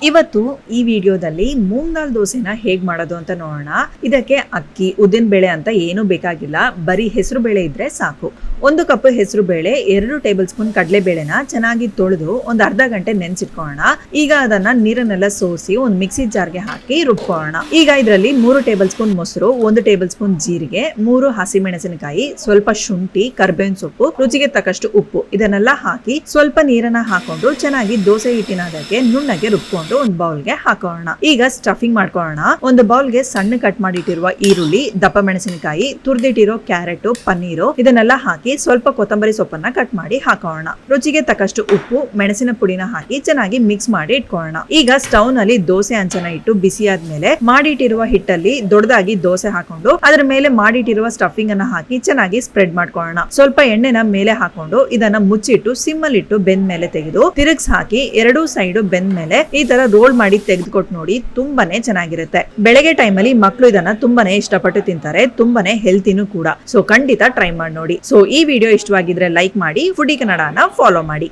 ಇವತ್ತು ಈ ವಿಡಿಯೋದಲ್ಲಿ ಮೂಂಗ್ ದಾಲ್ ದೋಸೆನ ಹೇಗ್ ಮಾಡೋದು ಅಂತ ನೋಡೋಣ. ಇದಕ್ಕೆ ಅಕ್ಕಿ, ಉದ್ದಿನ ಬೇಳೆ ಅಂತ ಏನು ಬೇಕಾಗಿಲ್ಲ, ಬರೀ ಹೆಸರು ಬೇಳೆ ಇದ್ರೆ ಸಾಕು. 1 ಕಪ್ ಹೆಸರು ಬೇಳೆ, 2 ಟೇಬಲ್ ಸ್ಪೂನ್ ಕಡಲೆ ಬೇಳೆನ ಚೆನ್ನಾಗಿ ತೊಳೆದು ಒಂದು ಅರ್ಧ ಗಂಟೆ ನೆನ್ಸಿಟ್ಕೊಳ್ಳೋಣ. ಈಗ ಅದನ್ನ ನೀರನ್ನೆಲ್ಲ ಸೋಸಿ ಒಂದು ಮಿಕ್ಸಿ ಜಾರ್ಗೆ ಹಾಕಿ ರುಬ್ಕೊಳ್ಳೋಣ. ಈಗ ಇದರಲ್ಲಿ 3 ಟೇಬಲ್ ಸ್ಪೂನ್ ಮೊಸರು, 1 ಟೇಬಲ್ ಸ್ಪೂನ್ ಜೀರಿಗೆ, 3 ಹಸಿಮೆಣಸಿನಕಾಯಿ, ಸ್ವಲ್ಪ ಶುಂಠಿ, ಕರ್ಬೇವಿನ ಸೊಪ್ಪು, ರುಚಿಗೆ ತಕ್ಕಷ್ಟು ಉಪ್ಪು ಇದನ್ನೆಲ್ಲ ಹಾಕಿ ಸ್ವಲ್ಪ ನೀರನ್ನ ಹಾಕೊಂಡು ಚೆನ್ನಾಗಿ ದೋಸೆ ಹಿಟ್ಟಿನಾಗೆ ನುಣ್ಣಗೆ ರುಬ್ಕೊಂಡು ಒಂದು ಬೌಲ್ಗೆ ಹಾಕೋಣ. ಈಗ ಸ್ಟಫಿಂಗ್ ಮಾಡ್ಕೊಳ್ಳೋಣ. ಒಂದು ಬೌಲ್ಗೆ ಸಣ್ಣ ಕಟ್ ಮಾಡಿಟ್ಟಿರುವ ಈರುಳ್ಳಿ, ದಪ್ಪ ಮೆಣಸಿನಕಾಯಿ, ತುರ್ದಿಟ್ಟಿರೋ ಕ್ಯಾರೆಟ್, ಪನ್ನೀರು ಇದನ್ನೆಲ್ಲ ಹಾಕಿ ಸ್ವಲ್ಪ ಕೊತ್ತಂಬರಿ ಸೊಪ್ಪನ್ನ ಕಟ್ ಮಾಡಿ ಹಾಕೋಣ. ರುಚಿಗೆ ತಕ್ಕಷ್ಟು ಉಪ್ಪು, ಮೆಣಸಿನ ಪುಡಿನ ಹಾಕಿ ಚೆನ್ನಾಗಿ ಮಿಕ್ಸ್ ಮಾಡಿ ಇಟ್ಕೊಳ್ಳೋಣ. ಈಗ ಸ್ಟವ್ ನಲ್ಲಿ ದೋಸೆ ಹಂಚನ ಇಟ್ಟು ಬಿಸಿ ಆದ್ಮೇಲೆ ಮಾಡಿಟ್ಟಿರುವ ಹಿಟ್ಟಲ್ಲಿ ದೊಡ್ಡದಾಗಿ ದೋಸೆ ಹಾಕೊಂಡು ಅದರ ಮೇಲೆ ಮಾಡಿಟ್ಟಿರುವ ಸ್ಟಫಿಂಗ್ ಅನ್ನ ಹಾಕಿ ಚೆನ್ನಾಗಿ ಸ್ಪ್ರೆಡ್ ಮಾಡ್ಕೊಳ್ಳೋಣ. ಸ್ವಲ್ಪ ಎಣ್ಣೆನ ಮೇಲೆ ಹಾಕೊಂಡು ಇದನ್ನ ಮುಚ್ಚಿಟ್ಟು ಸಿಮ್ಮಲ್ಲಿ ಇಟ್ಟು ಬೆಂದ ಮೇಲೆ ತೆಗೆದು ತಿರುಗಿಸಿ ಹಾಕಿ 2 ಸೈಡ್ ಬೆಂದ ಮೇಲೆ ಈ ತರ ರೋಲ್ ಮಾಡಿ ತೆಗೆದುಕೊಟ್ಟು ನೋಡಿ, ತುಂಬಾನೇ ಚೆನ್ನಾಗಿರುತ್ತೆ. ಬೆಳಗ್ಗೆ ಟೈಮಲ್ಲಿ ಮಕ್ಕಳು ಇದನ್ನ ತುಂಬಾನೇ ಇಷ್ಟಪಟ್ಟು ತಿಂತಾರೆ, ತುಂಬಾನೇ ಹೆಲ್ತಿನೂ ಕೂಡ. ಸೊ ಖಂಡಿತ ಟ್ರೈ ಮಾಡಿ ನೋಡಿ. ಸೊ ಈ ವಿಡಿಯೋ ಇಷ್ಟವಾಗಿದ್ರೆ ಲೈಕ್ ಮಾಡಿ, ಫುಡಿ ಕನ್ನಡನ ಫಾಲೋ ಮಾಡಿ.